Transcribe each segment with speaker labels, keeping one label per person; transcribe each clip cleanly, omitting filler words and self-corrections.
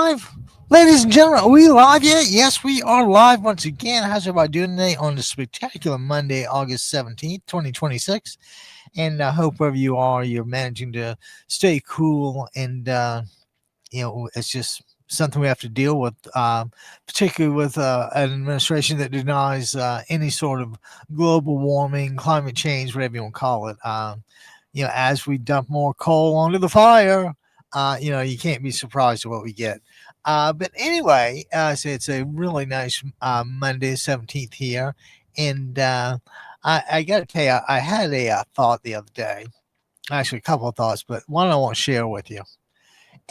Speaker 1: live? Ladies and gentlemen, are we live yet? Yes, we are live once again. How's everybody doing today on this spectacular Monday, August 17th, 2026? And I hope wherever you are, you're managing to stay cool. And, it's just something we have to deal with, particularly with an administration that denies any sort of global warming, climate change, whatever you want to call it. As we dump more coal onto the fire, you can't be surprised at what we get. But anyway, so it's a really nice Monday, 17th here. And I got to tell you, I had a thought the other day, actually, a couple of thoughts, but one I want to share with you.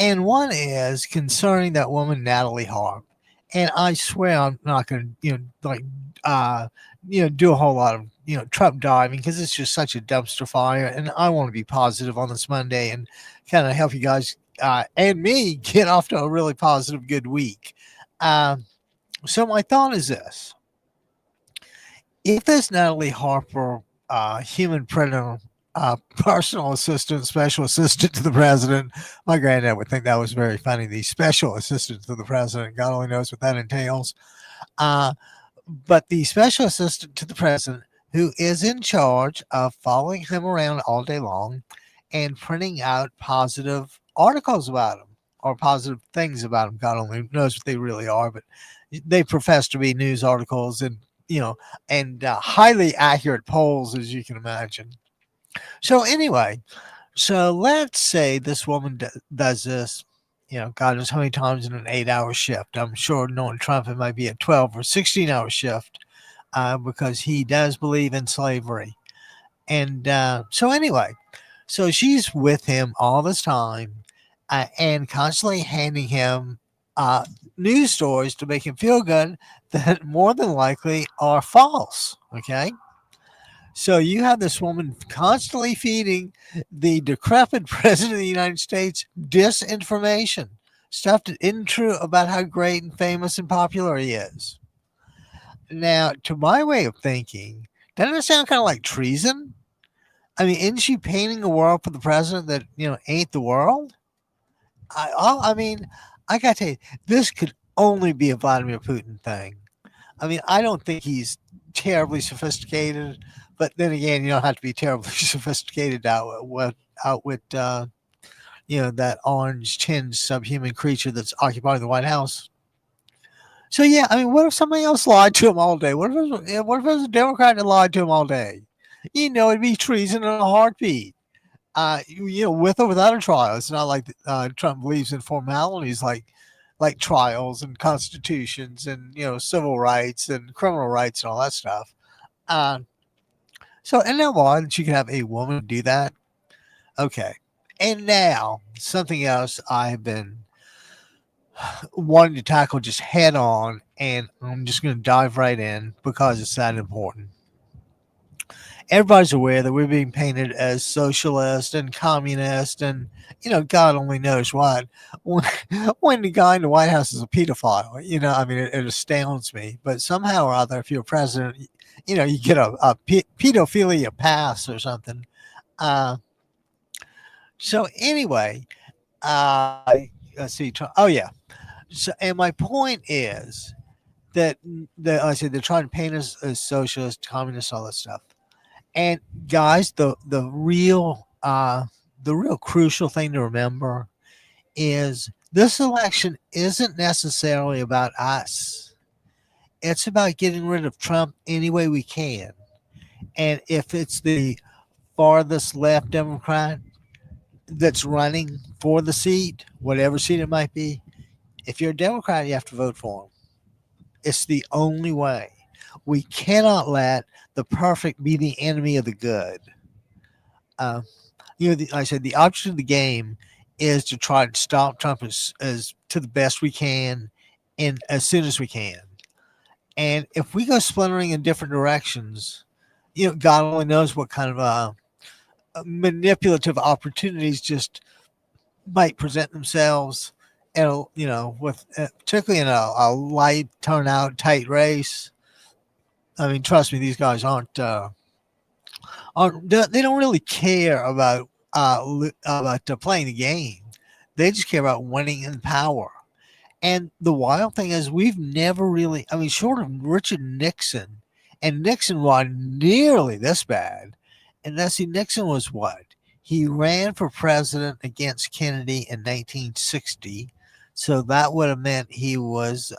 Speaker 1: And one is concerning that woman, Natalie Harp. And I swear I'm not going to, do a whole lot of, Trump diving because it's just such a dumpster fire. And I want to be positive on this Monday and kind of help you guys and me get off to a really positive, good week. So my thought is this. If this Natalie Harper human predator personal assistant, special assistant to the president. My granddad would think that was very funny. The special assistant to the president. God only knows what that entails. But the special assistant to the president, who is in charge of following him around all day long and printing out positive articles about him or positive things about him. God only knows what they really are, but they profess to be news articles and, and highly accurate polls, as you can imagine. So anyway, so let's say this woman does this, God knows how many times in an 8-hour shift. I'm sure knowing Trump, it might be a 12 or 16-hour shift because he does believe in slavery. And so anyway, so she's with him all this time and constantly handing him news stories to make him feel good that more than likely are false. Okay. So you have this woman constantly feeding the decrepit president of the United States disinformation, stuff that isn't true about how great and famous and popular he is. Now, to my way of thinking, doesn't it sound kind of like treason? I mean, isn't she painting a world for the president that, ain't the world? I got to tell you, this could only be a Vladimir Putin thing. I mean, I don't think he's terribly sophisticated, but then again, you don't have to be terribly sophisticated to outwit that orange tinged subhuman creature that's occupying the White House. So yeah, I mean, what if somebody else lied to him all day? What if it was a Democrat that lied to him all day? It'd be treason in a heartbeat. With or without a trial. It's not like Trump believes in formalities like trials and constitutions and civil rights and criminal rights and all that stuff. So isn't that odd that you can have a woman do that? Okay. And now something else I have been wanting to tackle just head on, and I'm just going to dive right in because it's that important. Everybody's aware that we're being painted as socialist and communist and, God only knows what. When the guy in the White House is a pedophile, it astounds me. But somehow or other, if you're president, you get a pedophilia pass or something. So anyway, let's see. Oh, yeah. So, and my point is that, I said they're trying to paint us as socialist, communist, all that stuff. And guys, the real crucial thing to remember is this election isn't necessarily about us. It's about getting rid of Trump any way we can. And if it's the farthest left Democrat that's running for the seat, whatever seat it might be, if you're a Democrat, you have to vote for him. It's the only way. We cannot let the perfect be the enemy of the good. I said the object of the game is to try to stop Trump as to the best we can and as soon as we can. And if we go splintering in different directions, God only knows what kind of manipulative opportunities just might present themselves. And with particularly in a light turnout, tight race. I mean, trust me, these guys aren't. They don't really care about playing the game. They just care about winning in power. And the wild thing is, we've never really, I mean, short of Richard Nixon, and Nixon was nearly this bad. And now, see, Nixon was what? He ran for president against Kennedy in 1960. So that would have meant he was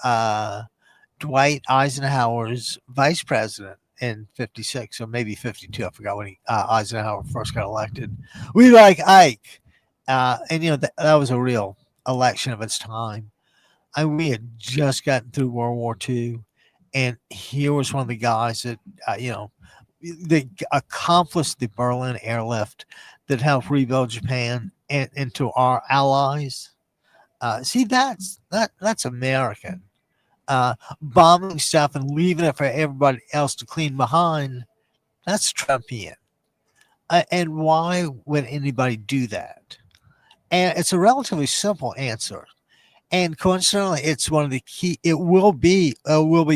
Speaker 1: Dwight Eisenhower's vice president in 56 or maybe 52. I forgot when Eisenhower first got elected. We like Ike. And, that was a real election of its time. We had just gotten through World War II, and here was one of the guys that, they accomplished the Berlin airlift that helped rebuild Japan into our allies. See, that's American. Bombing stuff and leaving it for everybody else to clean behind. That's Trumpian. And why would anybody do that? And it's a relatively simple answer. And coincidentally, it's one of the key. It will be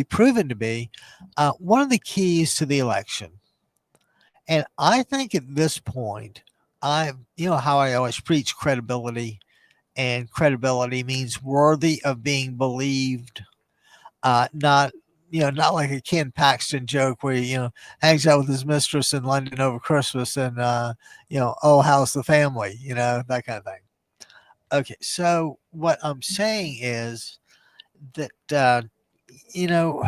Speaker 1: proven to be one of the keys to the election. And I think at this point, how I always preach credibility, and credibility means worthy of being believed, not not like a Ken Paxton joke where he, hangs out with his mistress in London over Christmas and oh, how's the family, that kind of thing. Okay, so what I'm saying is that you know,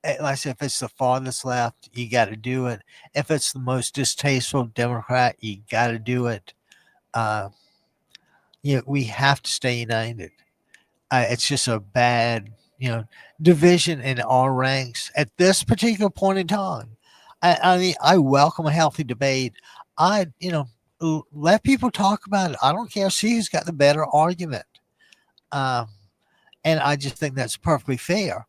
Speaker 1: like I said, if it's the farthest left, you got to do it. If it's the most distasteful Democrat, you got to do it. Uh, we have to stay united. It's just a bad, division in our ranks at this particular point in time. I mean, I welcome a healthy debate. Let people talk about it. I don't care. See who's got the better argument. Um, and I just think that's perfectly fair.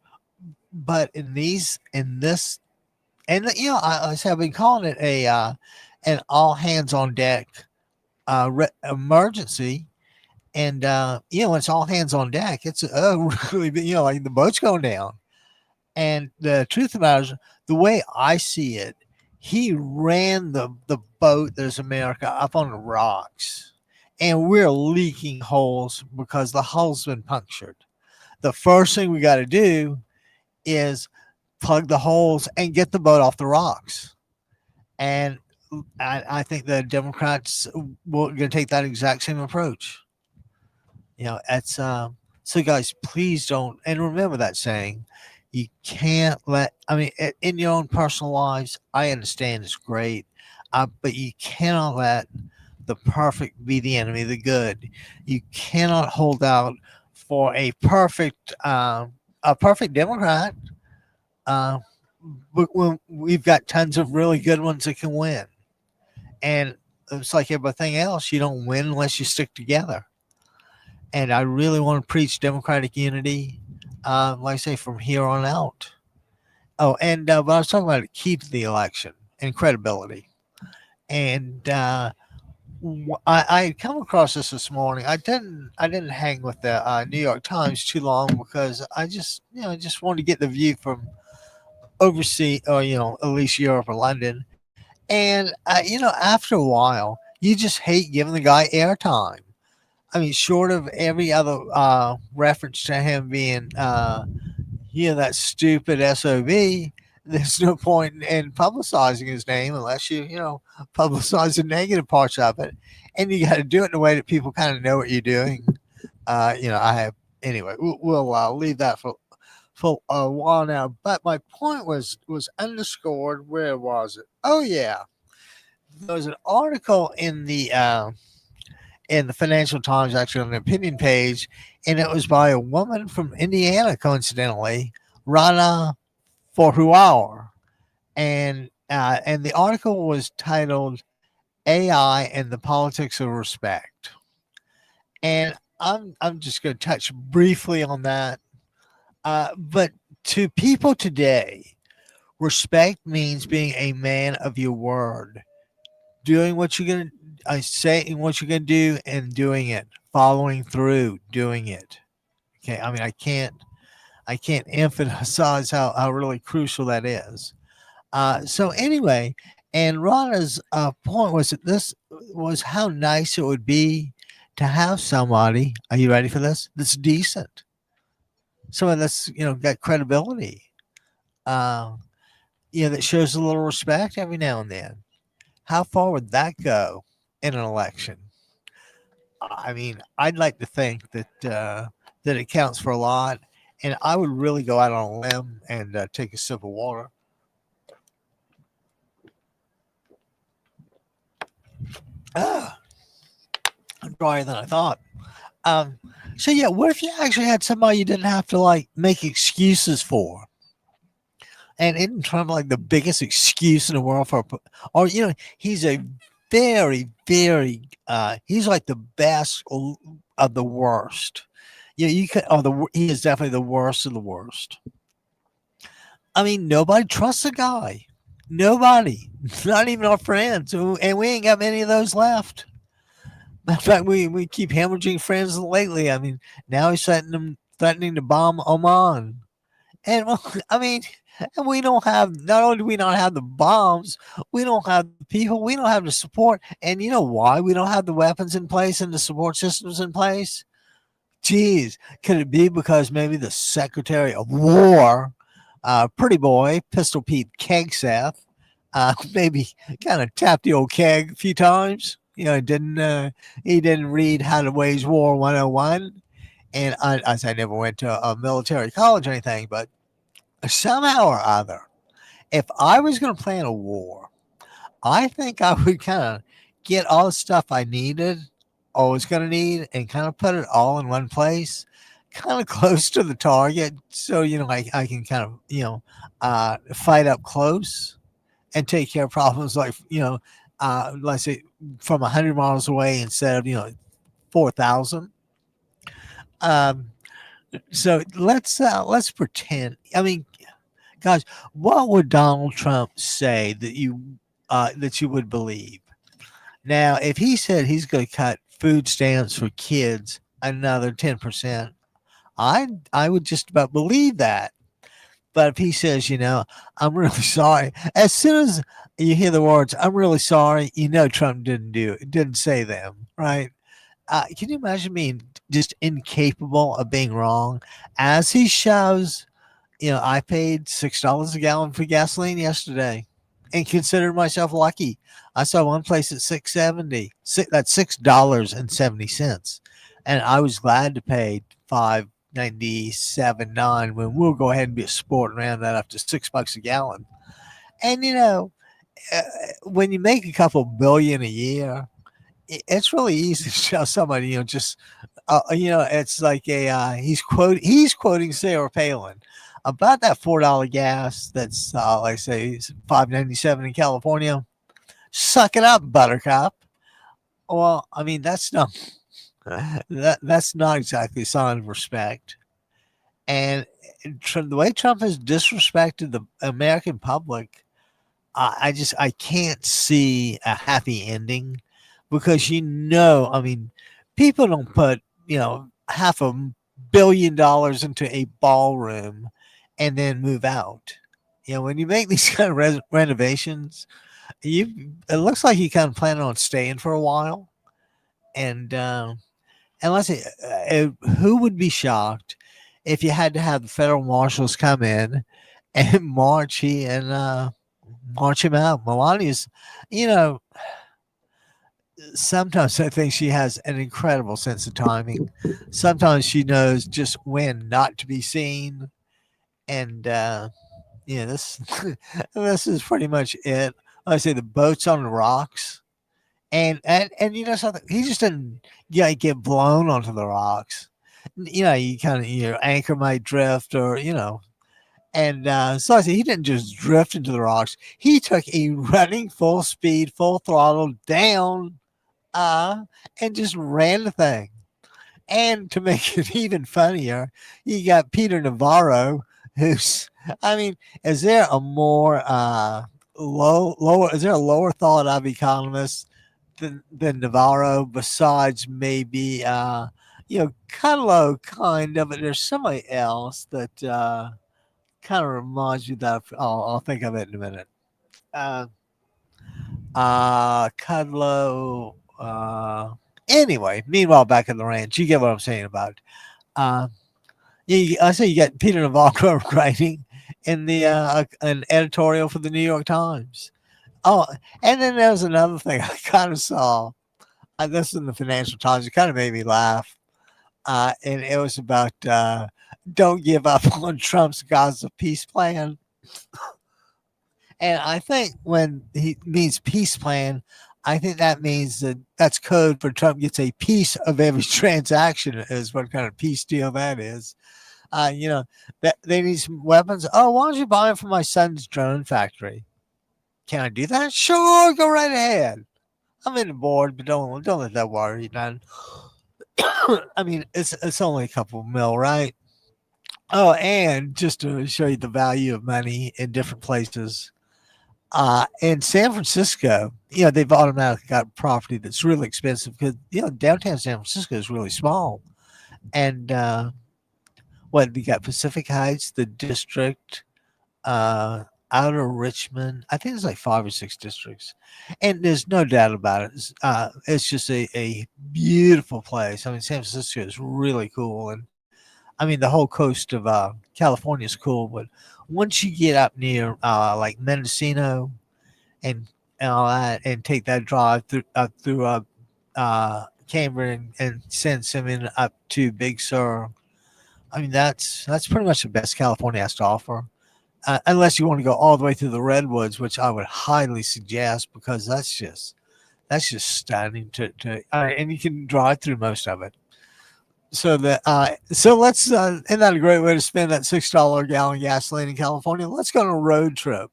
Speaker 1: But in this, and I say I've been calling it an all hands on deck emergency. And when it's all hands on deck, it's really, like the boat's going down. And the truth of the matter is, the way I see it, he ran the boat that is America up on the rocks, and we're leaking holes because the hull's been punctured. The first thing we got to do is plug the holes and get the boat off the rocks. And I think the Democrats will going to take that exact same approach. It's so guys, please don't, and remember that saying, you can't let, I mean, in your own personal lives, I understand it's great, but you cannot let the perfect be the enemy of the good. You cannot hold out for a perfect Democrat, uh, but when we've got tons of really good ones that can win. And it's like everything else, you don't win unless you stick together. And I really want to preach democratic unity, like I say, from here on out. Oh, and but I was talking about a key to the election and credibility. And I had come across this morning. I didn't hang with the New York Times too long because I just wanted to get the view from overseas, or at least Europe or London. And after a while, you just hate giving the guy airtime. I mean, short of every other reference to him being, that stupid SOB, there's no point in publicizing his name unless publicize the negative parts of it. And you got to do it in a way that people kind of know what you're doing. I have, anyway, we'll leave that for a while now. But my point was underscored. Where was it? Oh, yeah. There was an article in the Financial Times, actually on the opinion page, and it was by a woman from Indiana, coincidentally, Rana Forhuauer, and the article was titled "AI and the Politics of Respect," and I'm just going to touch briefly on that. But to people today, respect means being a man of your word, doing what you're going to saying what you're going to do and doing it, following through, doing it. Okay. I mean, I can't emphasize how really crucial that is. So anyway, and Rana's point was that this was how nice it would be to have somebody. Are you ready for this? That's decent. someone that's got credibility, uh, that shows a little respect every now and then. How far would that go in an election? I mean, I'd like to think that it counts for a lot, and I would really go out on a limb and take a sip of water. Ah, I'm drier than I thought. Um, so yeah, what if you actually had somebody you didn't have to like make excuses for? And isn't Trump like the biggest excuse in the world for, or he's a very, very, he's like the best of the worst. Yeah, you can. Oh, he is definitely the worst of the worst. I mean, nobody trusts the guy. Nobody, not even our friends, and we ain't got many of those left. Matter of fact, we keep hemorrhaging friends lately. I mean, now he's threatening to bomb Oman. And well, I mean, and we don't have. Not only do we not have the bombs, we don't have the people. We don't have the support. And you know why we don't have the weapons in place and the support systems in place? Geez, could it be because maybe the Secretary of War, pretty boy, Pistol Pete Kegseth, maybe kind of tapped the old keg a few times. He didn't read How to Wage War 101. And I never went to a military college or anything, but somehow or other, if I was going to plan a war, I think I would kind of get all the stuff I needed or was going to need and kind of put it all in one place, kind of close to the target. So, I can kind of, fight up close and take care of problems like, let's say from 100 miles away instead of, 4,000. Um, so let's pretend. I mean, guys, what would Donald Trump say that you would believe? Now, if he said he's going to cut food stamps for kids another 10%, I would just about believe that. But if he says, I'm really sorry, as soon as you hear the words, I'm really sorry, Trump didn't say them, right? Can you imagine being just incapable of being wrong as he shows? I paid $6 a gallon for gasoline yesterday and considered myself lucky. I saw one place at 6.70. That's $6.70. And I was glad to pay 5.97 9 when we'll go ahead and be a sport and round that up to $6 a gallon. And uh, when you make a couple billion a year, it's really easy to show somebody, just it's like he's quoting Sarah Palin about that $4 gas that's like say 5.97 in California. Suck it up, Buttercup. Well, I mean that's not exactly a sign of respect. And the way Trump has disrespected the American public, I can't see a happy ending because I mean, people don't put half $1 billion into a ballroom and then move out. When you make these kind of renovations, it looks like you kind of plan on staying for a while. And let's say, who would be shocked if you had to have the federal marshals come in and march him out? Melania's, you know, sometimes I think she has an incredible sense of timing. Sometimes she knows just when not to be seen. And, this, this is pretty much it. Like I say, the boat's on the rocks. And something, he just didn't get blown onto the rocks. You kind of, anchor might drift or, and so I said he didn't just drift into the rocks. He took a running full speed, full throttle down, uh, and just ran the thing. And to make it even funnier, you got Peter Navarro, who's, I mean, is there a more lower? Is there a lower thought of economist than Navarro? Besides maybe Cudlow, kind of. But there's somebody else that kind of reminds you that I'll think of it in a minute. Uh, Cudlow. Anyway, meanwhile, back in the ranch, you get what I'm saying about. Uh, I say you got Peter Navarro writing in the an editorial for the New York Times. Oh, and then there was another thing I kind of saw. This in the Financial Times. It kind of made me laugh. And it was about don't give up on Trump's Gaza peace plan. And I think when he means peace plan, I think that means that that's code for Trump gets a piece of every transaction. Is what kind of peace deal that is. You know that they need some weapons. Oh, why don't you buy them from my son's drone factory? Can I do that? Sure, go right ahead. I'm in the board, but don't let that worry you, man. I mean, it's only a couple mil, right? Oh, and just to show you the value of money in different places, in San Francisco, they've automatically got property that's really expensive because downtown San Francisco is really small, and what you got Pacific Heights, the district, uh, outer Richmond. I think there's like 5 or 6 districts, and there's no doubt about it. It's just a beautiful place. I mean, San Francisco is really cool, and I mean the whole coast of California is cool. But once you get up near like Mendocino and all that, and take that drive through Cambridge and send Simeon up to Big Sur. I mean, that's pretty much the best California has to offer. Unless you want to go all the way through the redwoods, which I would highly suggest because that's just stunning and you can drive through most of it. So let's isn't that a great way to spend that $6 a gallon gasoline in California? Let's go on a road trip.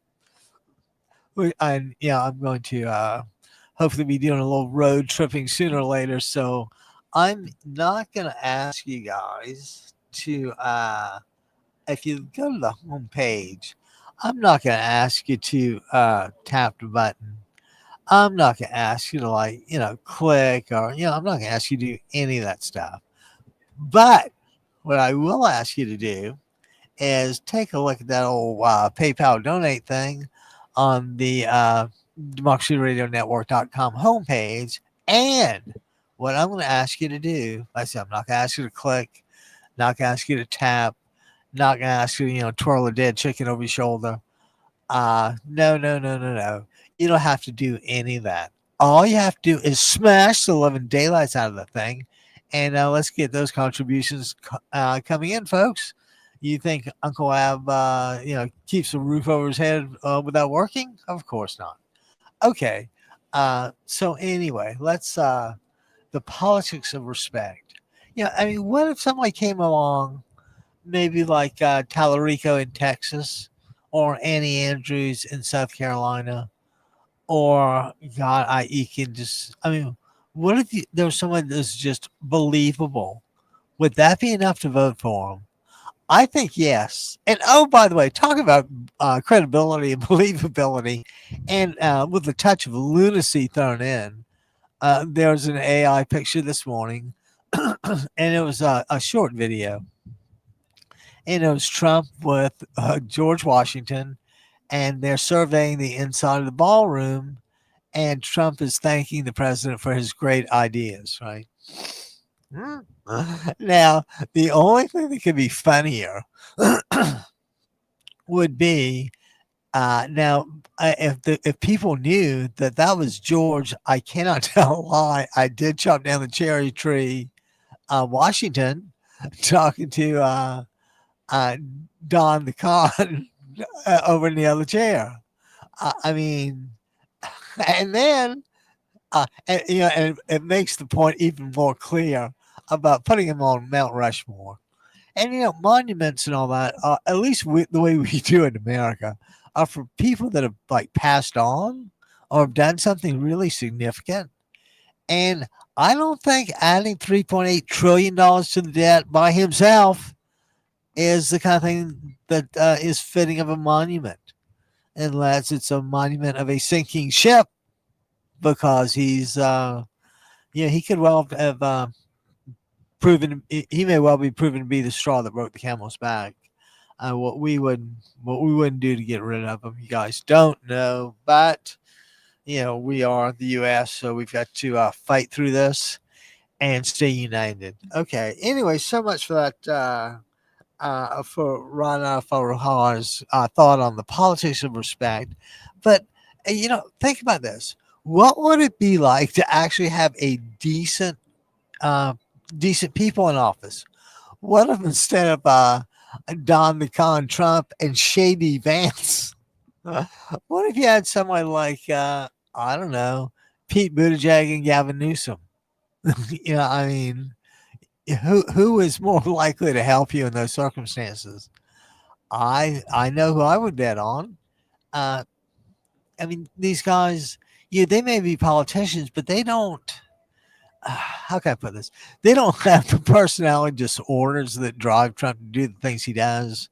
Speaker 1: And yeah, I'm going to hopefully be doing a little road tripping sooner or later. So I'm not going to ask you guys to if you go to the home page, I'm not going to ask you to tap the button. I'm not going to ask you to click or I'm not going to ask you to do any of that stuff. But what I will ask you to do is take a look at that old PayPal donate thing on the democracyradionetwork.com homepage. And what I'm going to ask you to do, like I said, I'm not going to ask you to click, not going to ask you to tap, not going to ask you, twirl a dead chicken over your shoulder. No, no, no, no, no. You don't have to do any of that. All you have to do is smash the living daylights out of the thing. And let's get those contributions coming in, folks. You think Uncle Ab, keeps a roof over his head without working? Of course not. Okay. So anyway, let's the politics of respect. I mean, what if somebody came along, maybe like Tallarico in Texas, or Annie Andrews in South Carolina, or God, you can just. I mean, what if there was someone that's just believable? Would that be enough to vote for him? I think yes. And oh, by the way, talk about credibility and believability, and with a touch of lunacy thrown in. There was an AI picture this morning, and it was a short video, and it was Trump with George Washington, and they're surveying the inside of the ballroom, and Trump is thanking the president for his great ideas. Right. Now, the only thing that could be funnier would be if people knew that was George, I cannot tell a lie. I did chop down the cherry tree, Washington, talking to Don the Con over in the other chair. I mean, and then and it makes the point even more clear about putting him on Mount Rushmore. And monuments and all that, at least the way we do in America, are for people that have like passed on or have done something really significant. And I don't think adding $3.8 trillion to the debt by himself is the kind of thing that is fitting of a monument, unless it's a monument of a sinking ship, because he could well have he may well be proven to be the straw that broke the camel's back. What we wouldn't do to get rid of them, you guys don't know, but we are the U.S., so we've got to fight through this and stay united. Okay. Anyway, so much for that for Rana Farhar's thought on the politics of respect. But, think about this. What would it be like to actually have a uh, decent people in office? What if instead of Don the Con Trump and Shady Vance, what if you had someone like, I don't know, Pete Buttigieg and Gavin Newsom? I mean, who is more likely to help you in those circumstances? I know who I would bet on. Uh, I mean, these guys, they may be politicians, but they don't. How can I put this? They don't have the personality disorders that drive Trump to do the things he does,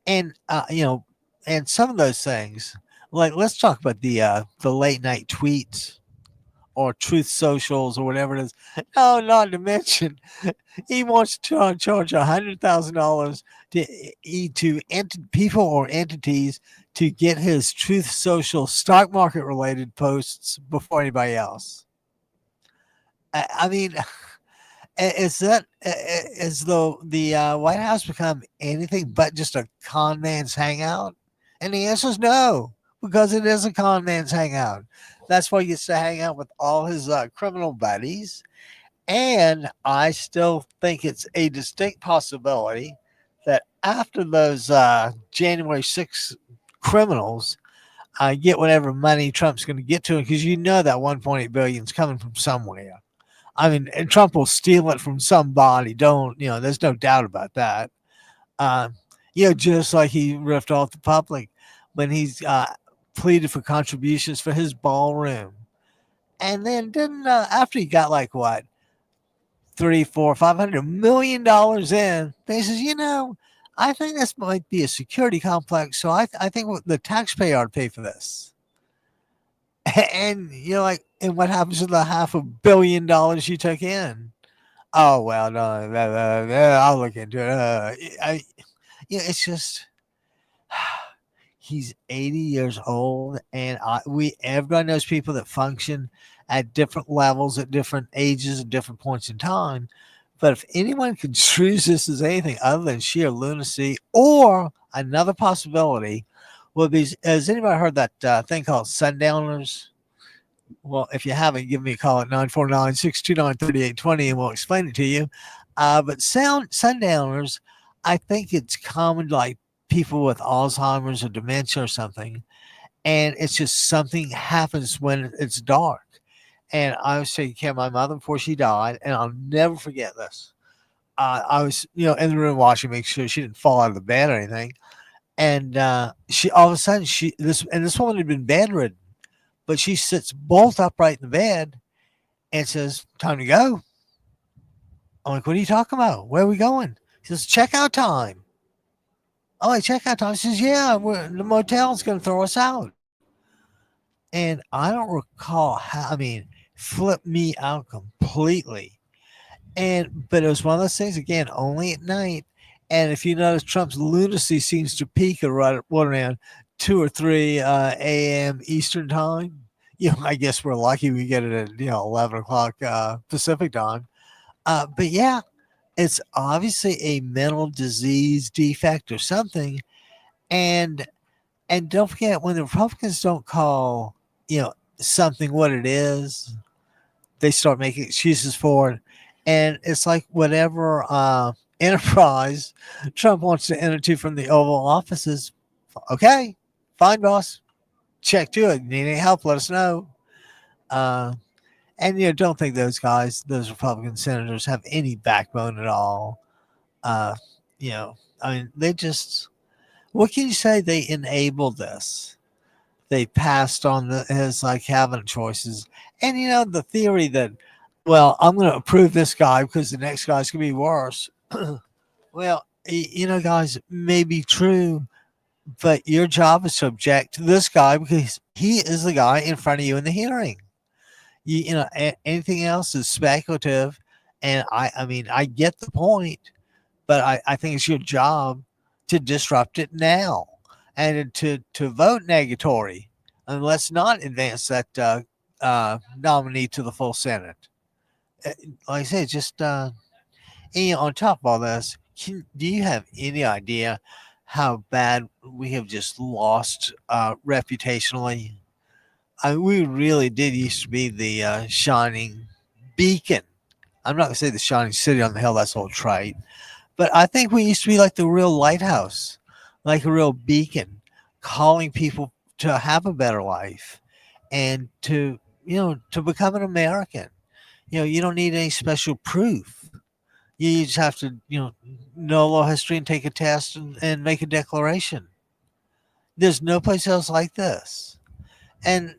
Speaker 1: and and some of those things. Like, let's talk about the late night tweets or truth socials or whatever it is. No, not to mention he wants to charge $100,000 to people or entities to get his Truth Social stock market related posts before anybody else. I mean, is the White House become anything but just a con man's hangout? And the answer is no, because it is a con man's hangout. That's why he gets to hang out with all his criminal buddies. And I still think it's a distinct possibility that after those January 6th criminals get whatever money Trump's going to get to him, because that 1.8 billion is coming from somewhere. I mean, and Trump will steal it from somebody. There's no doubt about that. Um, just like he ripped off the public when he's pleaded for contributions for his ballroom. And then didn't after he got like what 3, 4, 500 million dollars in. They says, I think this might be a security complex, so I think the taxpayer ought to pay for this. And and what happens to the $500 million you took in? Oh well, no, I'll look into it. It's just he's 80 years old, and everybody knows people that function at different levels, at different ages, at different points in time. But if anyone construes this as anything other than sheer lunacy, or another possibility, has anybody heard that thing called sundowners? Well, if you haven't, give me a call at 949-629-3820 and we'll explain it to you. But sundowners, I think it's common to like people with Alzheimer's or dementia or something. And it's just something happens when it's dark. And I was taking care of my mother before she died, and I'll never forget this. I was, in the room watching, make sure she didn't fall out of the bed or anything. And she all of a sudden this woman had been bedridden, but she sits bolt upright in the bed and says, "Time to go." I'm like, "What are you talking about? Where are we going?" She says, "Checkout time." I'm like, "Checkout time?" She says, "Yeah, the motel's going to throw us out." And I don't recall how. I mean, flipped me out completely. But it was one of those things again, only at night. And if you notice, Trump's lunacy seems to peak at right around 2 or 3 a.m. Eastern time. I guess we're lucky we get it at 11 o'clock Pacific time. But yeah, it's obviously a mental disease defect or something. And don't forget, when the Republicans don't call something what it is, they start making excuses for it. And it's like whatever enterprise Trump wants to enter to from the Oval Offices. Okay, fine, boss. Check to it. Need any help? Let us know. Uh, and don't think those Republican senators, have any backbone at all. Uh, I mean, they just. What can you say? They enabled this. They passed on his like cabinet choices, and the theory that, well, I'm going to approve this guy because the next guy's going to be worse. Well, guys, may be true, but your job is to object to this guy because he is the guy in front of you in the hearing. Anything else is speculative, and I mean, I get the point, but I think it's your job to disrupt it now and to vote negatory, and let's not advance that nominee to the full Senate. Like I said, just on top of all this, do you have any idea how bad we have just lost reputationally? We really did used to be the shining beacon. I'm not going to say the shining city on the hill, that's all trite. But I think we used to be like the real lighthouse, like a real beacon, calling people to have a better life and to, to become an American. You don't need any special proof. You just have to, know a little history and take a test and make a declaration. There's no place else like this. And,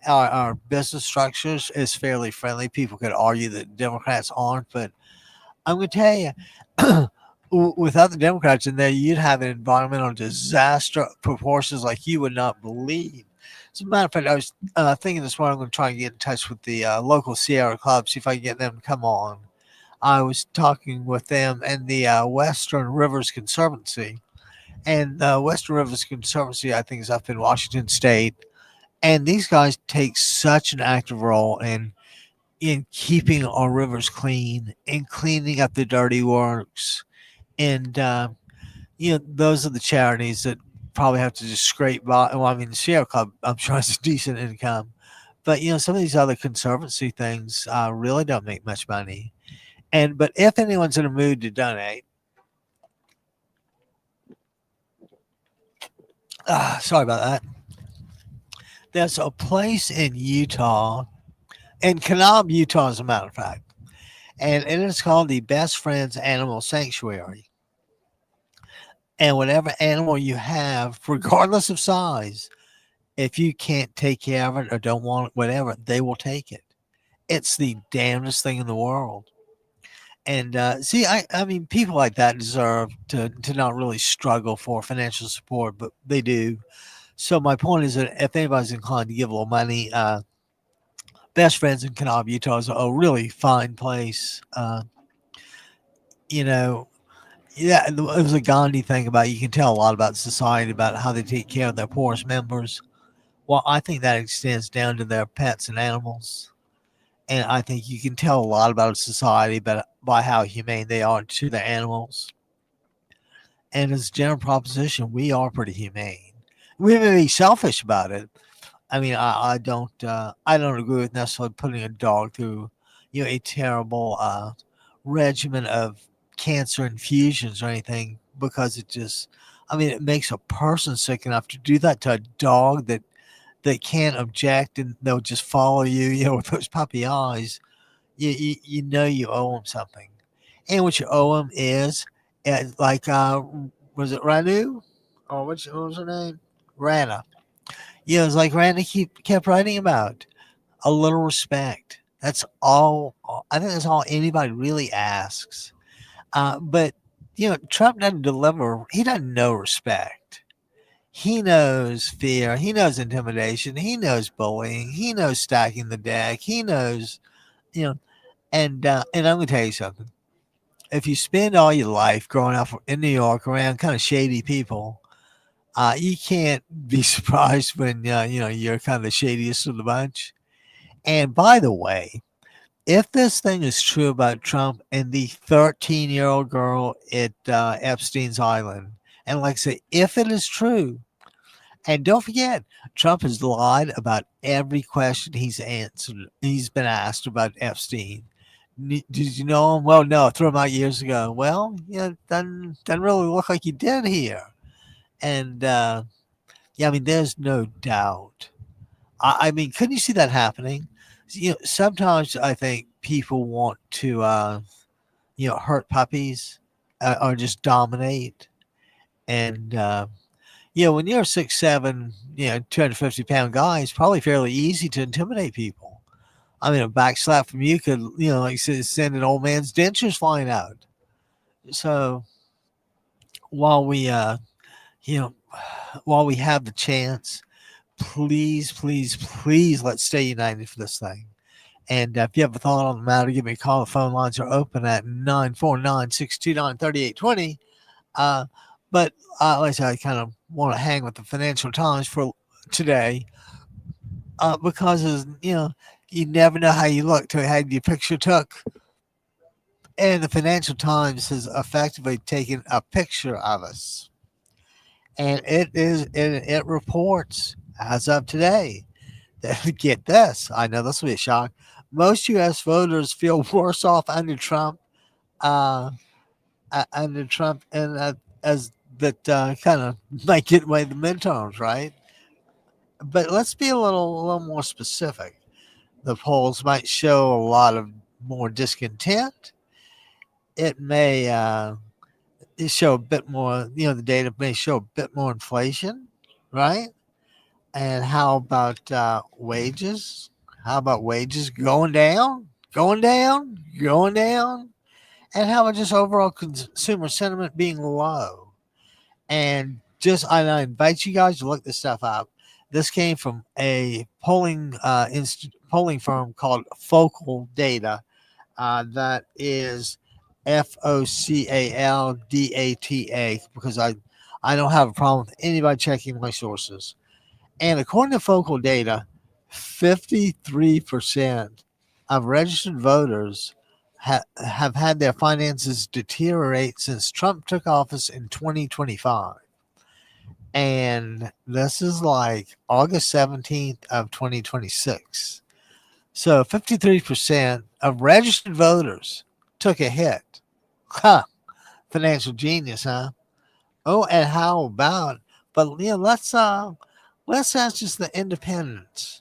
Speaker 1: our business structures is fairly friendly. People could argue that Democrats aren't, but I'm going to tell you, without the Democrats in there, you'd have an environmental disaster proportions like you would not believe. As a matter of fact, I was thinking this morning I'm going to try and get in touch with the local Sierra Club, see if I can get them to come on. I was talking with them and the Western Rivers Conservancy. And the Western Rivers Conservancy, I think, is up in Washington State. And these guys take such an active role in keeping our rivers clean and cleaning up the dirty works. And, those are the charities that probably have to just scrape by. Well, I mean, the Sierra Club, I'm sure, has a decent income. But, some of these other conservancy things really don't make much money. But if anyone's in a mood to donate, sorry about that. There's a place in Utah, in Kanab, Utah, as a matter of fact, and it is called the Best Friends Animal Sanctuary. And whatever animal you have, regardless of size, if you can't take care of it or don't want it, whatever, they will take it. It's the damnedest thing in the world. And see, I mean, people like that deserve to not really struggle for financial support, but they do. So my point is that if anybody's inclined to give a little money, Best Friends in Kanab, Utah is a really fine place. You know, yeah, it was a Gandhi thing about you can tell a lot about society about how they take care of their poorest members. Well, I think that extends down to their pets and animals. And I think you can tell a lot about society by how humane they are to their animals. And as a general proposition, we are pretty humane. We may be selfish about it. I mean, I don't agree with necessarily putting a dog through, a terrible regimen of cancer infusions or anything because it just, I mean, it makes a person sick enough to do that to a dog that can't object and they'll just follow you, with those puppy eyes. You know you owe them something, and what you owe them is, like, was it Ranu? Or what was her name? Rana. It's like Rana kept writing about a little respect. That's all. I think that's all anybody really asks. But Trump doesn't deliver. He doesn't know respect. He knows fear. He knows intimidation. He knows bullying. He knows stacking the deck. He knows, you know, and I'm gonna tell you something. If you spend all your life growing up in New York around kind of shady people, you can't be surprised when you're kind of the shadiest of the bunch. And by the way, if this thing is true about Trump and the 13-year-old girl at Epstein's Island, and like I say, if it is true, and don't forget, Trump has lied about every question he's been asked about Epstein. Did you know him? Well, no, I threw him out years ago. Well, doesn't really look like you did here. And yeah, I mean, there's no doubt. I mean, couldn't you see that happening? Sometimes I think people want to, hurt puppies or just dominate. And when you're 6'7", 250-pound guy, it's probably fairly easy to intimidate people. I mean, a back slap from you could, like I said, send an old man's dentures flying out. So while we, you know, while we have the chance, please, please, please, let's stay united for this thing. And if you have a thought on the matter, give me a call. The phone lines are open at 949-629-3820. But like I said, I kind of want to hang with the Financial Times for today because, you never know how you look till you had your picture took. And the Financial Times has effectively taken a picture of us, and it reports as of today that get this. I know this will be a shock. Most U.S. voters feel worse off under Trump, uh, and as that kind of might get away the midterms, right? But let's be a little more specific. The polls might show a lot of more discontent. It may show a bit more, the data may show a bit more inflation, right? And how about wages? How about wages going down, going down, going down? And how about just overall consumer sentiment being low? And I invite you guys to look this stuff up. This came from a polling firm called Focal Data. That is FOCALDATA, because I don't have a problem with anybody checking my sources. And according to Focal Data, 53% of registered voters have had their finances deteriorate since Trump took office in 2025. And this is like August 17th of 2026. So 53% of registered voters took a hit. Huh. Financial genius, huh? Oh, and how about, but let's ask just the independents.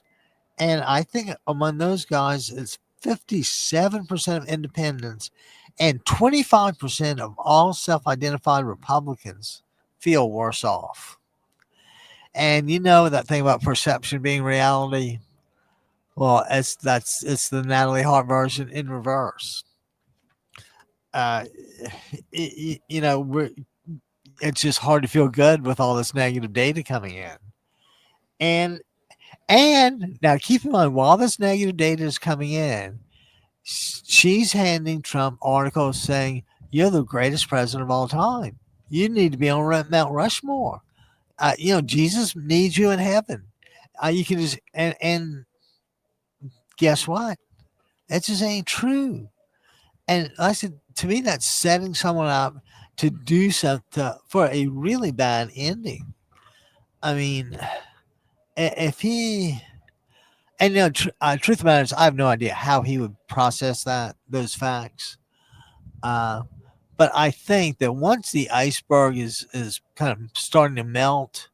Speaker 1: And I think among those guys, it's 57% of independents and 25% of all self identified Republicans feel worse off. And you know that thing about perception being reality? Well, it's the Natalie Hart version in reverse. Uh, it's just hard to feel good with all this negative data coming in. And now keep in mind, while this negative data is coming in, she's handing Trump articles saying, "You're the greatest president of all time. You need to be on Mount Rushmore. Jesus needs you in heaven. You can just and guess what? That just ain't true." And like I said, to me, that's setting someone up to do something for a really bad ending. I mean, if he and truth matters, I have no idea how he would process those facts. Uh, but I think that once the iceberg is kind of starting to melt,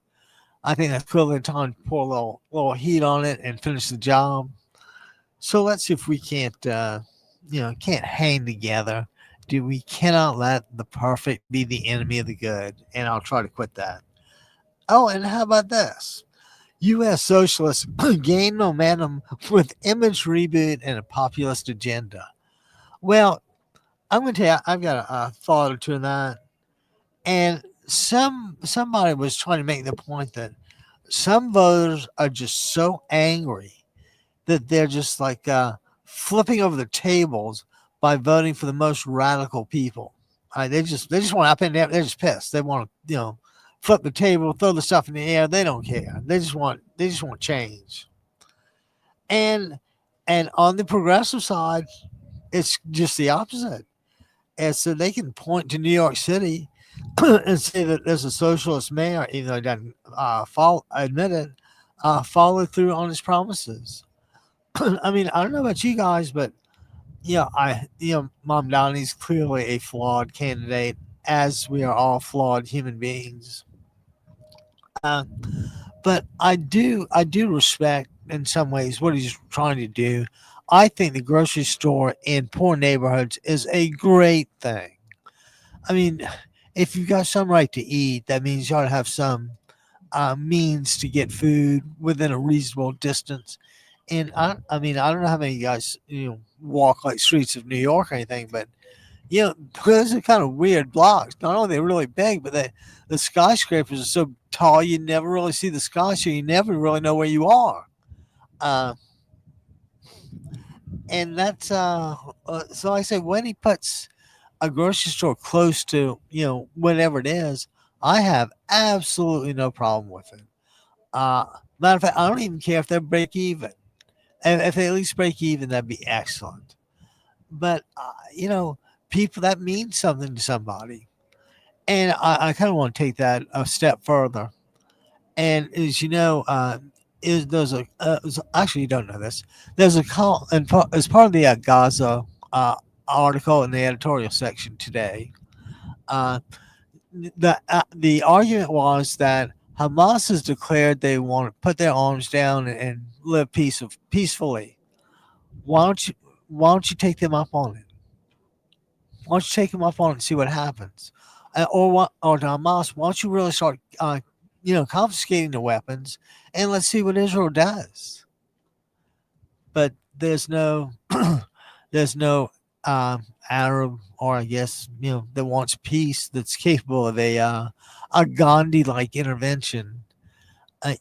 Speaker 1: I think that's clearly time to pour a little heat on it and finish the job. So let's see if we can't hang together. We cannot let the perfect be the enemy of the good, and I'll try to quit that. Oh, and how about this? U.S. socialists gain momentum with image reboot and a populist agenda. Well, I'm going to tell you, I've got a thought or two on that. And somebody was trying to make the point that some voters are just so angry that they're just like flipping over the tables by voting for the most radical people. They just want up in there. They're just pissed. They want to flip the table, throw the stuff in the air. They don't care. They just want change. And on the progressive side, it's just the opposite. And so they can point to New York City and say that there's a socialist mayor, even though he doesn't admit it, follow through on his promises. I mean, I don't know about you guys, but Mom Downey's clearly a flawed candidate, as we are all flawed human beings. Uh, but I do respect in some ways what he's trying to do. I think the grocery store in poor neighborhoods is a great thing. I mean, if you've got some right to eat, that means you ought to have some means to get food within a reasonable distance. And I mean, I don't know how many guys walk like streets of New York or anything, but those are kind of weird blocks. Not only are they really big, but the skyscrapers are so tall you never really see the sky, so you never really know where you are. Uh, and that's so I say when he puts a grocery store close to whatever it is, I have absolutely no problem with it. Uh, Matter of fact, I don't even care if they break even. And if they at least break even, that'd be excellent. But people that means something to somebody. And I kind of want to take that a step further. And as you know, is there's a actually you don't know this. There's a call and as part of the Gaza uh, article in the editorial section today. Uh, the argument was that Hamas has declared they want to put their arms down and live peacefully. Why don't you why don't you take them up on it? Why don't you take them up on it and see what happens? Or to Hamas, why don't you really start confiscating the weapons and let's see what Israel does? But there's no Arab, or I guess that wants peace, that's capable of a Gandhi like intervention. Uh,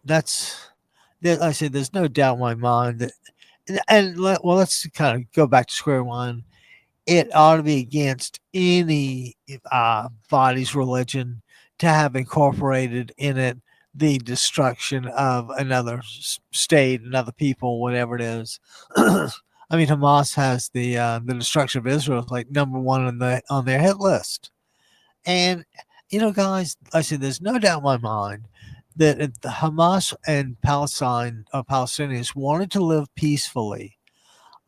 Speaker 1: that's I say there's no doubt in my mind that, let's kind of go back to square one. It ought to be against any body's religion to have incorporated in it the destruction of another state, another people, whatever it is. I mean, Hamas has the destruction of Israel like number one on their hit list. And guys, I said there's no doubt in my mind that if the Hamas and Palestinians wanted to live peacefully,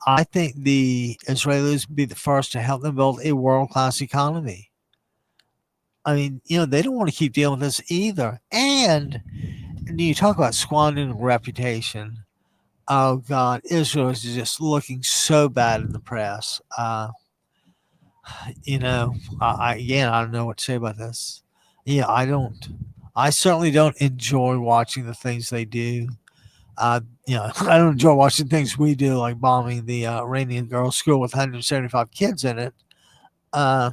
Speaker 1: I think the Israelis would be the first to help them build a world class economy. I mean, they don't want to keep dealing with this either. And you talk about squandering reputation. Oh God, Israel is just looking so bad in the press. I don't know what to say about this. Yeah, I don't. I certainly don't enjoy watching the things they do. I don't enjoy watching things we do, like bombing the Iranian girls' school with 175 kids in it. Uh,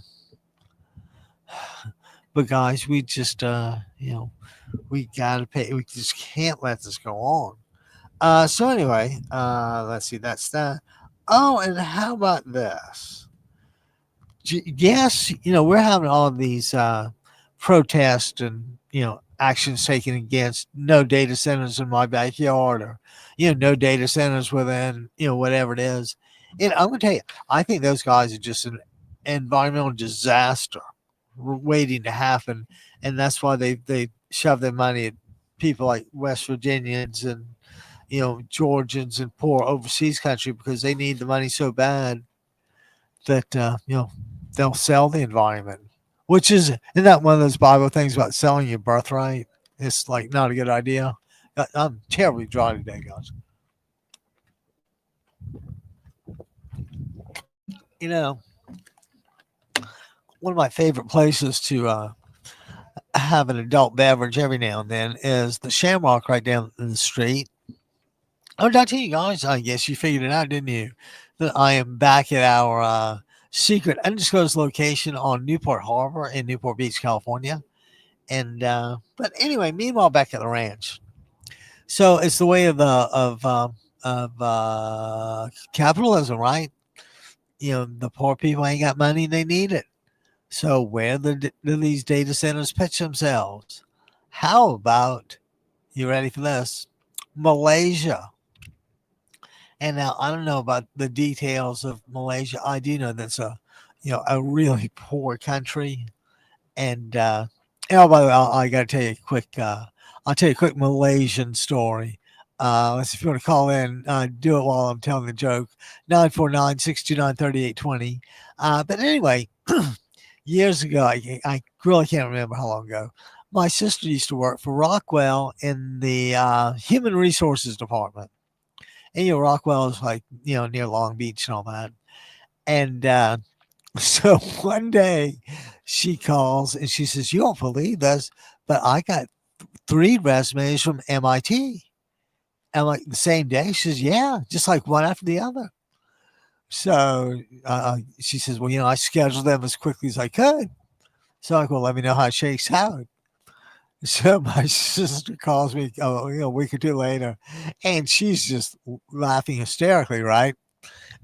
Speaker 1: but guys, we just, we gotta pay. We just can't let this go on. So anyway, let's see. That's that. Oh, and how about this? Yes, we're having all of these protests and actions taken against no data centers in my backyard, or no data centers within whatever it is. And I'm gonna tell you, I think those guys are just an environmental disaster waiting to happen, and that's why they shove their money at people like West Virginians and Georgians and poor overseas country, because they need the money so bad that they'll sell the environment. Which isn't that one of those Bible things about selling your birthright? It's like not a good idea. I'm terribly dry today, guys. You know, one of my favorite places to have an adult beverage every now and then is the Shamrock right down the street. Oh, did I tell you guys? I guess you figured it out, didn't you? That I am back at our secret undisclosed location on Newport Harbor in Newport Beach, California. And but anyway, meanwhile, back at the ranch. So it's the way of capitalism, right? The poor people ain't got money; they need it. So where do these data centers pitch themselves? How about, you ready for this? Malaysia. And now I don't know about the details of Malaysia. I do know that's a really poor country. And by the way, I got to tell you a quick. I'll tell you a quick Malaysian story. If you want to call in, do it while I'm telling the joke. 949-629-3820. But anyway, years ago, I really can't remember how long ago, my sister used to work for Rockwell in the human resources department. And Rockwell is like near Long Beach and all that. And so one day she calls and she says, "You won't believe this, but I got 3 resumes from MIT." And like the same day, she says, "Yeah, just like one after the other." So she says, "Well, I scheduled them as quickly as I could." So I'm like, "Well, let me know how it shakes out." So my sister calls me a week or two later, and she's just laughing hysterically, right?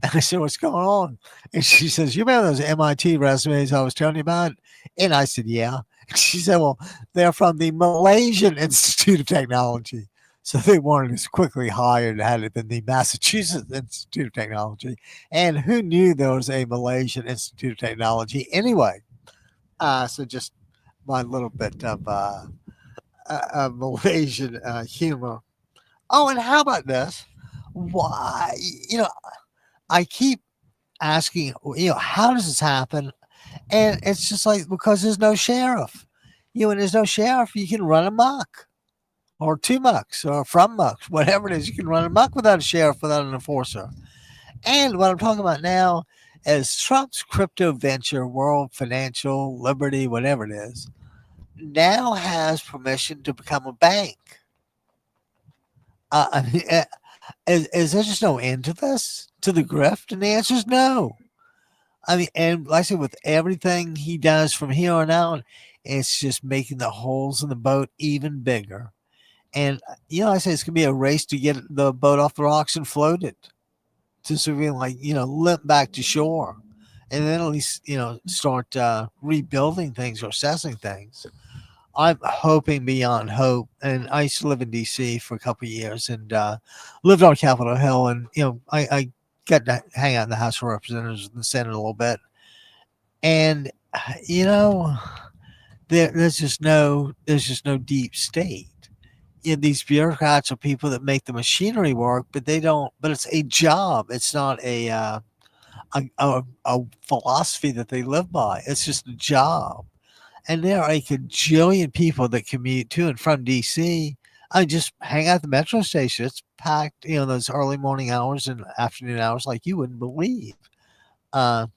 Speaker 1: And I said, "What's going on?" And she says, "You remember those MIT resumes I was telling you about?" And I said, "Yeah." She said, "Well, they're from the Malaysian Institute of Technology." So they weren't as quickly hired had it been the Massachusetts Institute of Technology. And who knew there was a Malaysian Institute of Technology anyway? So just my little bit of Malaysian humor. Oh, and how about this? Why, you know, I keep asking, how does this happen? And it's just like because there's no sheriff. When there's no sheriff, you can run amok, or two mucks, or from mucks, whatever it is. You can run amok without a sheriff, without an enforcer. And what I'm talking about now is Trump's crypto venture, World Financial Liberty, whatever it is, now has permission to become a bank. I mean, is there just no end to this, to the grift? And the answer is no. I mean, and like I said, with everything he does from here on out, it's just making the holes in the boat even bigger. And I say it's gonna be a race to get the boat off the rocks and float it to sort of like limp back to shore, and then at least start rebuilding things or assessing things. I'm hoping beyond hope. And I used to live in D.C. for a couple of years and lived on Capitol Hill, and I got to hang out in the House of Representatives and the Senate a little bit, and you know there's just no deep state. These bureaucrats are people that make the machinery work, but they don't. But it's a job. It's not a philosophy that they live by. It's just a job. And there are a cajillion people that commute to and from DC. I just hang out at the metro station. It's packed, those early morning hours and afternoon hours like you wouldn't believe. Uh,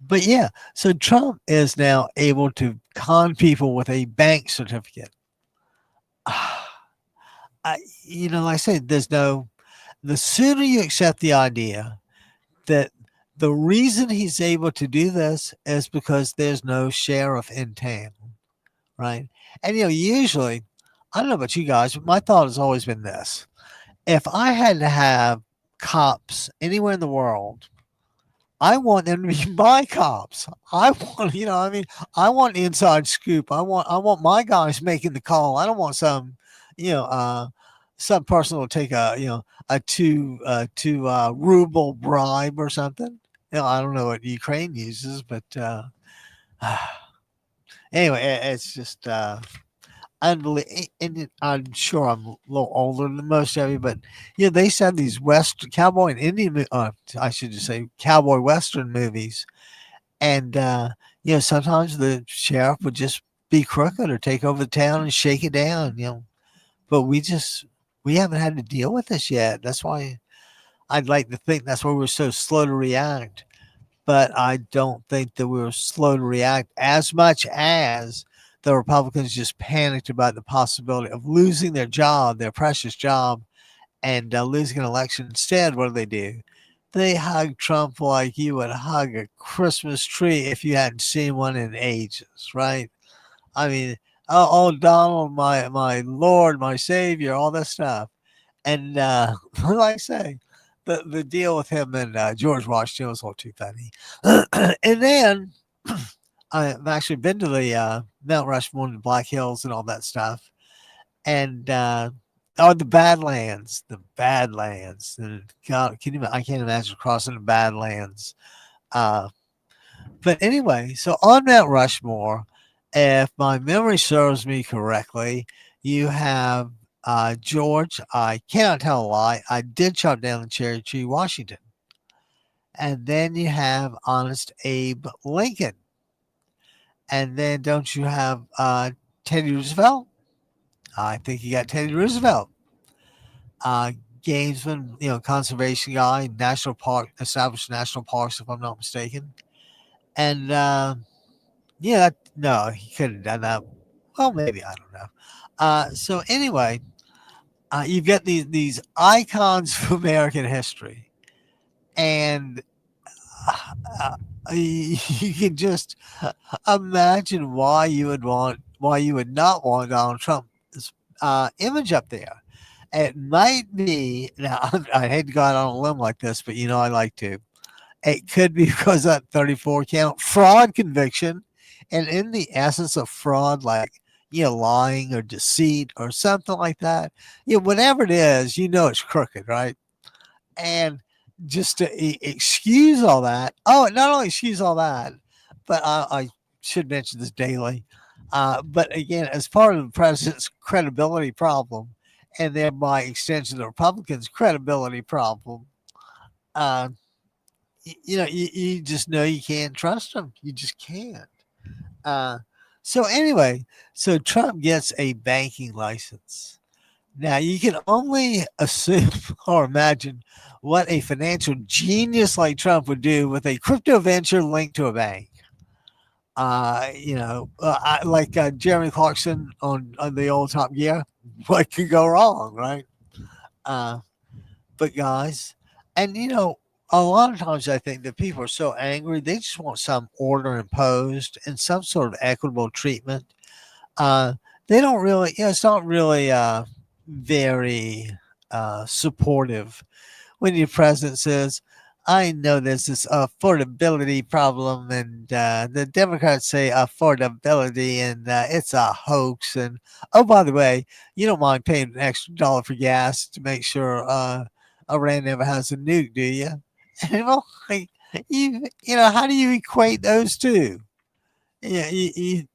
Speaker 1: but yeah, so Trump is now able to con people with a bank certificate. Like I said, the sooner you accept the idea that the reason he's able to do this is because there's no sheriff in town, right? And usually, I don't know about you guys, but my thought has always been this: if I had to have cops anywhere in the world, I want them to be my cops. I want, I want inside scoop. I want my guys making the call. I don't want you know, uh, some person will take a two ruble bribe or something. I don't know what Ukraine uses, but anyway, it's just unbelievable. And I'm sure I'm a little older than most of you, but they said these West cowboy and Indian, I should just say cowboy Western movies, and sometimes the sheriff would just be crooked or take over the town and shake it down, but we haven't had to deal with this yet. That's why I'd like to think that's why we're so slow to react. But I don't think that we were slow to react as much as the Republicans just panicked about the possibility of losing their job, their precious job, and losing an election. Instead, what do? They hug Trump like you would hug a Christmas tree if you hadn't seen one in ages, right? I mean, oh Donald, my Lord, my Savior, all this stuff. And like I say, the deal with him and George Washington was all too funny. And then I've actually been to the Mount Rushmore and the Black Hills and all that stuff. And the Badlands, And God, I can't imagine crossing the Badlands. Uh, but anyway, so on Mount Rushmore, if my memory serves me correctly, you have George. I cannot tell a lie. I did chop down the cherry tree, Washington. And then you have Honest Abe Lincoln. And then don't you have Teddy Roosevelt? I think you got Teddy Roosevelt. Uh, Gamesman, conservation guy, national park, established national parks, if I'm not mistaken. And yeah, no, he could have done that. Well, maybe, I don't know. So anyway, you've got these icons of American history, and you can just imagine why you would not want Donald Trump's image up there. It might be now. I hate to go out on a limb like this, but I like to. It could be because that 34 count fraud conviction, and in the essence of fraud, like lying or deceit or something like that. Whatever it is, it's crooked, right? And just to excuse all that. Oh, not only excuse all that, but I should mention this daily. But again, as part of the president's credibility problem, and then by extension, the Republicans' credibility problem, uh, you just know you can't trust them. You just can't. Uh, so anyway, so Trump gets a banking license. Now you can only assume or imagine what a financial genius like Trump would do with a crypto venture linked to a bank. Like Jeremy Clarkson on the old Top Gear. What could go wrong, right? Uh, but guys, and a lot of times I think that people are so angry they just want some order imposed and some sort of equitable treatment. Uh, they don't really, it's not really very supportive when your president says, I know there's this affordability problem, and the Democrats say affordability, and it's a hoax. And oh, by the way, you don't mind paying an extra dollar for gas to make sure Iran never has a nuke, do you? And well, like, how do you equate those two? Yeah, you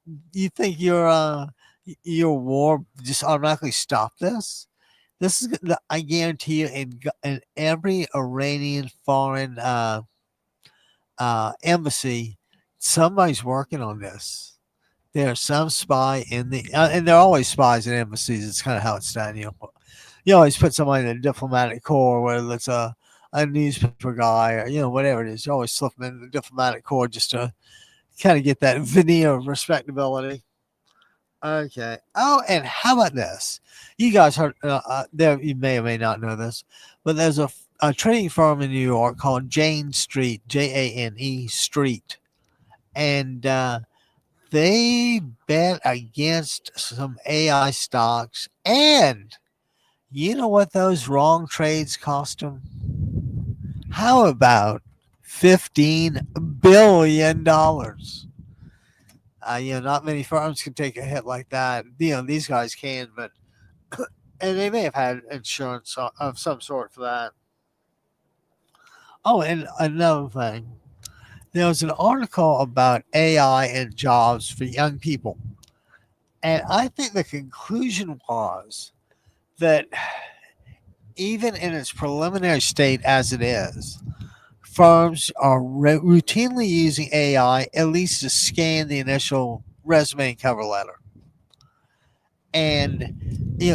Speaker 1: think your war just automatically stop this? This is I guarantee you in every Iranian foreign embassy, somebody's working on this. There's some spy in and there are always spies in embassies. It's kind of how it's done. You always put somebody in the diplomatic corps, whether it's a newspaper guy or whatever it is. You always slip them in the diplomatic corps just to kind of get that veneer of respectability. Okay. Oh, and how about this? You guys heard there? You may or may not know this, but there's a trading firm in New York called Jane Street, Jane Street, and they bet against some AI stocks. And you know what those wrong trades cost them? How about $15 billion? Not many firms can take a hit like that. These guys can, but and they may have had insurance of some sort for that. Oh, and another thing, there was an article about AI and jobs for young people, and I think the conclusion was that even in its preliminary state as it is, firms are routinely using AI at least to scan the initial resume and cover letter. And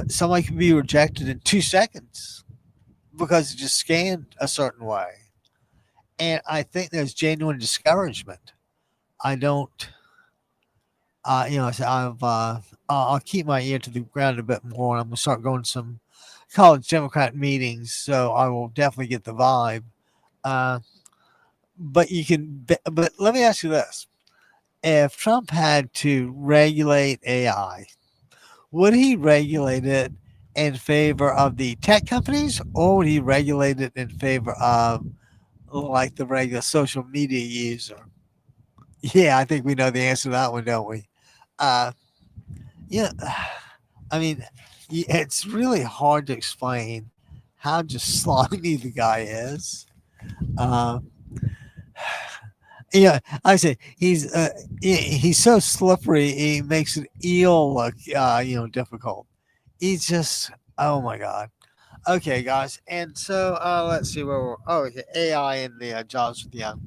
Speaker 1: somebody can be rejected in 2 seconds because it just scanned a certain way. And I think there's genuine discouragement. I don't, I'll keep my ear to the ground a bit more. I'm gonna start going to some college Democrat meetings, so I will definitely get the vibe. Uh, but let me ask you this: if Trump had to regulate AI, would he regulate it in favor of the tech companies, or would he regulate it in favor of like the regular social media user? Yeah, I think we know the answer to that one, don't we? Uh, yeah, I mean, it's really hard to explain how just slimy the guy is. Uh, yeah, I say he's so slippery. He makes an eel look difficult. He's just, oh my god. Okay, guys, and so let's see where we're. Oh, okay, AI and the jobs with the young.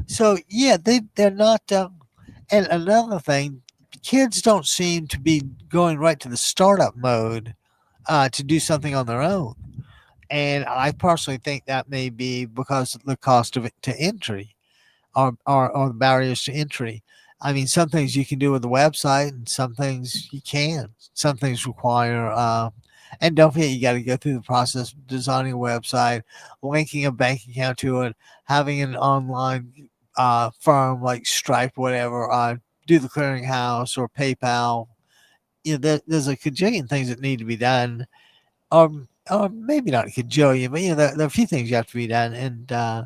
Speaker 1: So yeah, they're not. And another thing, kids don't seem to be going right to the startup mode to do something on their own. And I personally think that may be because of the cost of it to entry or the barriers to entry. I mean, some things you can do with the website, and some things you can. Some things require, and don't forget, you got to go through the process of designing a website, linking a bank account to it, having an online firm like Stripe, whatever, do the clearinghouse or PayPal. There's a cajillion things that need to be done, or maybe not a cajillion, but there are a few things you have to be done, and I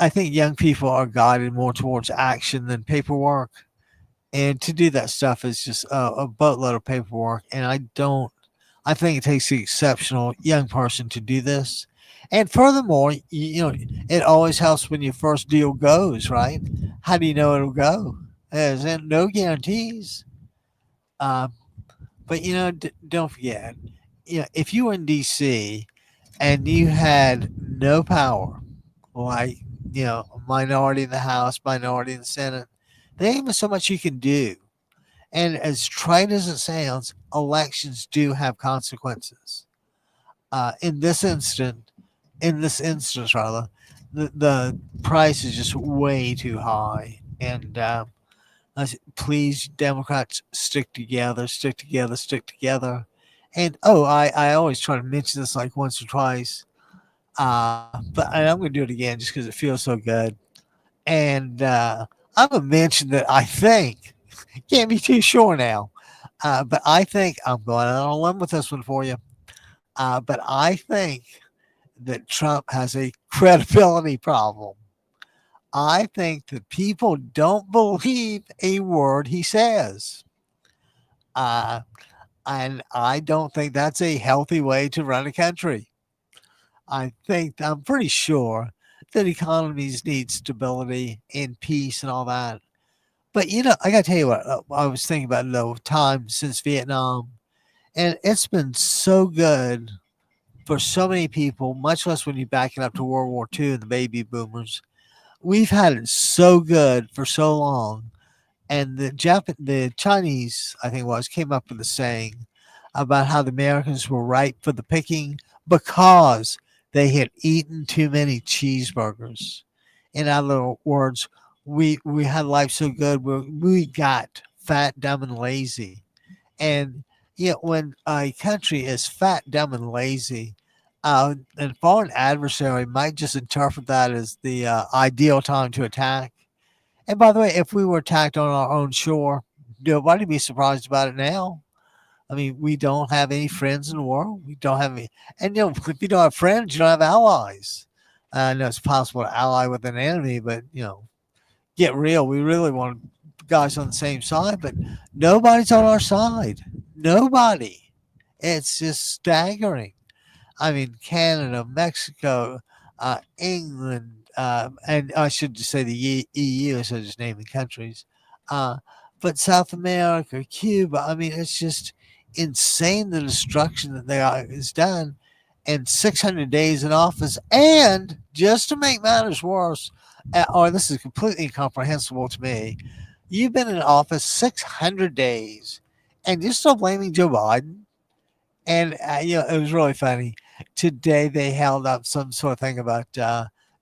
Speaker 1: think young people are guided more towards action than paperwork. And to do that stuff is just a boatload of paperwork. And I think it takes an exceptional young person to do this. And furthermore, it always helps when your first deal goes, right? How do you know it'll go? There's no guarantees. Uh, but, don't forget, if you were in D.C. and you had no power, like, a minority in the House, minority in the Senate, there ain't so much you can do. And as trite as it sounds, elections do have consequences. In this instant, in this instance, rather, the price is just way too high. And please, Democrats, stick together, stick together, stick together. And I always try to mention this like once or twice, but I'm going to do it again just because it feels so good. And I'm going to mention that I think, can't be too sure now, but I think I'm going on a limb with this one for you. But I think that Trump has a credibility problem. I think that people don't believe a word he says. Uh, and I don't think that's a healthy way to run a country. I'm pretty sure that economies need stability and peace and all that. But I got to tell you what I was thinking about the time since Vietnam, and it's been so good for so many people, much less when you back it up to World War II and the baby boomers. We've had it so good for so long, and the Chinese, I think it was, came up with a saying about how the Americans were ripe for the picking because they had eaten too many cheeseburgers. In other words, we had life so good, we got fat, dumb, and lazy. And when a country is fat, dumb, and lazy, a foreign adversary might just interpret that as the ideal time to attack. And by the way, if we were attacked on our own shore, nobody be surprised about it now. I mean, we don't have any friends in the world. We don't have any, and if you don't have friends, you don't have allies. I know it's possible to ally with an enemy, but get real. We really want guys on the same side, but nobody's on our side. Nobody. It's just staggering. I mean, Canada, Mexico, England, and I should just say the EU instead of just naming countries. Uh, but South America, Cuba, I mean, it's just insane the destruction that is done in 600 days in office. And just to make matters worse, or this is completely incomprehensible to me, you've been in office 600 days and you're still blaming Joe Biden. And it was really funny. Today they held up some sort of thing about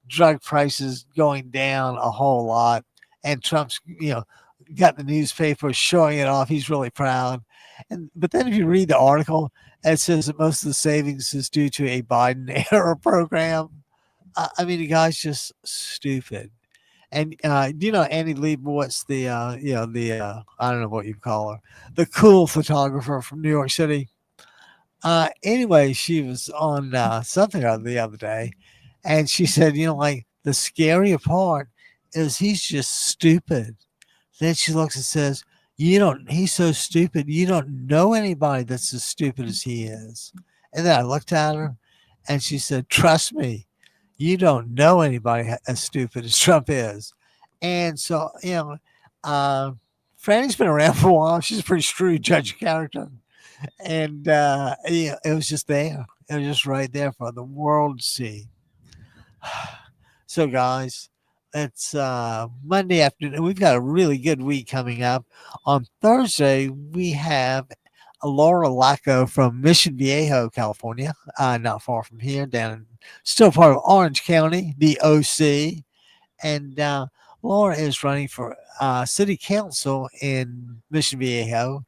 Speaker 1: drug prices going down a whole lot, and Trump's got the newspaper showing it off. He's really proud. But then if you read the article, it says that most of the savings is due to a Biden era program. I mean, the guy's just stupid. And Annie Leibovitz, the I don't know what you call her, the cool photographer from New York City. Anyway, she was on something or other the other day, and she said, like the scary part is he's just stupid. Then she looks and says, he's so stupid. You don't know anybody that's as stupid as he is. And then I looked at her and she said, trust me, you don't know anybody as stupid as Trump is. And so, Franny's been around for a while. She's a pretty shrewd judge of character. And it was just there. It was just right there for the world to see. So, guys, it's Monday afternoon. We've got a really good week coming up. On Thursday, we have Laura Lacco from Mission Viejo, California, not far from here, still part of Orange County, the OC. And Laura is running for city council in Mission Viejo.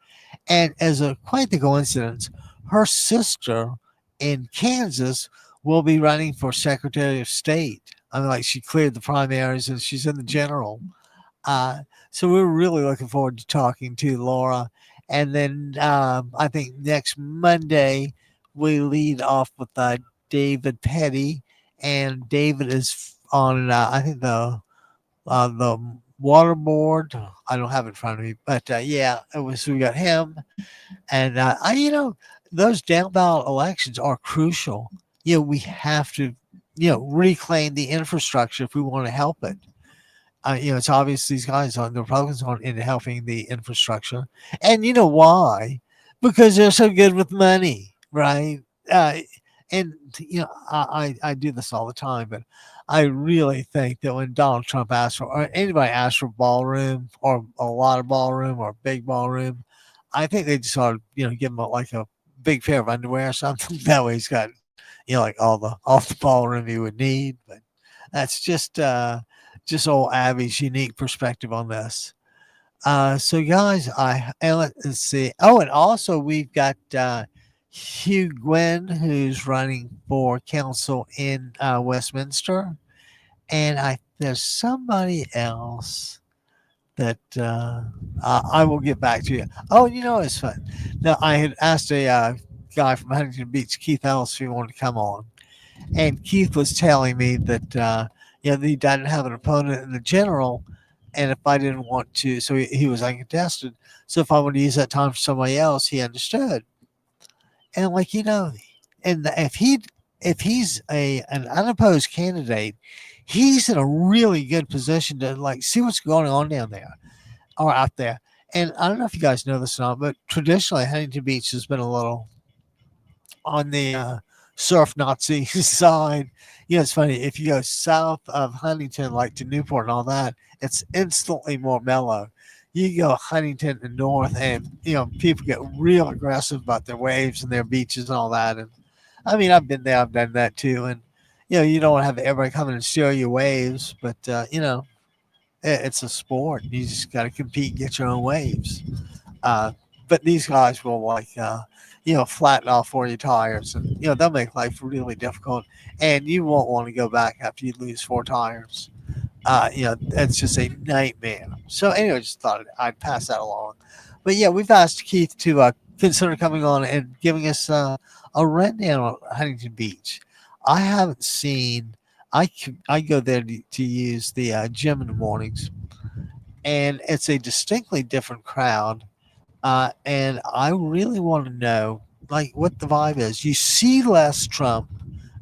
Speaker 1: And as quite the coincidence, her sister in Kansas will be running for Secretary of State. I mean, like she cleared the primaries and she's in the general. So we're really looking forward to talking to Laura. And then I think next Monday we lead off with David Petty, and David is on I think the water board. I don't have it in front of me, but yeah, it was. We got him, and those down ballot elections are crucial. We have to reclaim the infrastructure if we want to help it. It's obvious these guys the Republicans aren't into helping the infrastructure, and you know why? Because they're so good with money, right? Uh, and I do this all the time, but I really think that when Donald Trump asks for, or anybody asks for ballroom, or a lot of ballroom, or big ballroom, I think they just ought to give him like a big pair of underwear or something. That way he's got like all the ballroom he would need. But that's just old Abby's unique perspective on this. So guys, let's see. Oh, and also we've got Hugh Gwynn, who's running for council in Westminster, and there's somebody else that I will get back to you. Oh, it's fun. Now I had asked a guy from Huntington Beach, Keith Ellis, if he wanted to come on, and Keith was telling me that he didn't have an opponent in the general, and if I didn't want to, so he was uncontested. So if I wanted to use that time for somebody else, he understood. And and if he's an unopposed candidate, he's in a really good position to see what's going on down there or out there. And I don't know if you guys know this or not, but traditionally Huntington Beach has been a little on the surf Nazi side. It's funny. If you go south of Huntington, like to Newport and all that, it's instantly more mellow. You go Huntington and north, and people get real aggressive about their waves and their beaches and all that. And I mean, I've been there, I've done that too. And you don't want to have everybody coming and steal your waves, but it's a sport. You just got to compete, and get your own waves. Uh, but these guys will flatten off for your tires, and they'll make life really difficult. And you won't want to go back after you lose four tires. It's just a nightmare. So anyway, just thought I'd pass that along. But yeah, we've asked Keith to consider coming on and giving us a rundown on Huntington Beach. I haven't seen. I go there to use the gym in the mornings, and it's a distinctly different crowd. And I really want to know what the vibe is. You see less Trump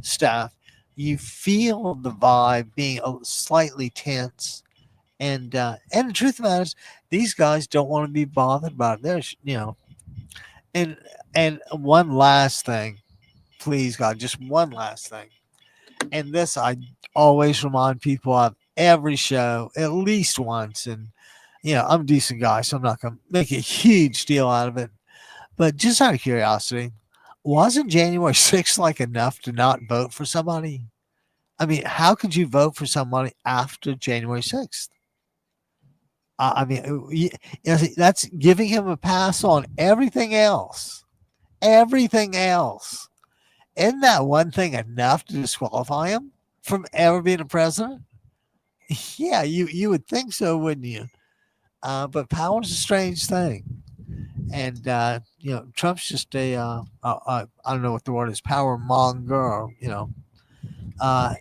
Speaker 1: stuff. You feel the vibe being slightly tense, and the truth of the matter is, these guys don't want to be bothered about it. There's and one last thing, please God, just one last thing. And this I always remind people of every show at least once. And I'm a decent guy, so I'm not going to make a huge deal out of it. But just out of curiosity, wasn't January 6th enough to not vote for somebody? I mean, how could you vote for somebody after January 6th? I mean, that's giving him a pass on everything else. Everything else. Isn't that one thing enough to disqualify him from ever being a president? Yeah, you would think so, wouldn't you? But power's a strange thing. And Trump's just I don't know what the word is, power monger, or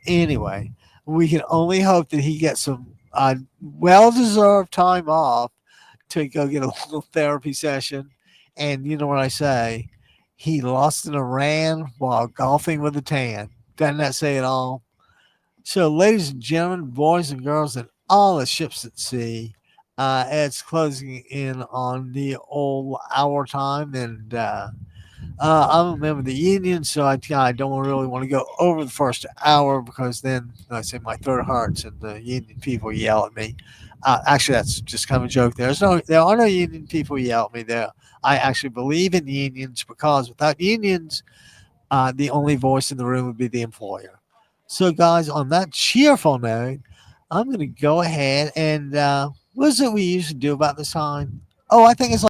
Speaker 1: anyway, we can only hope that he gets some well-deserved time off to go get a little therapy session. And you know what I say, he lost in Iran while golfing with a tan. Doesn't that say it all? So ladies and gentlemen, boys and girls, and all the ships at sea, it's closing in on the old hour time, and I'm a member of the union, so I don't really want to go over the first hour, because then I say my throat hurts and the union people yell at me. Actually, that's just kind of a joke. There are no union people who yell at me. There, I actually believe in unions, because without unions, the only voice in the room would be the employer. So, guys, on that cheerful note, I'm going to go ahead and what is it we usually do about this time? Oh, I think it's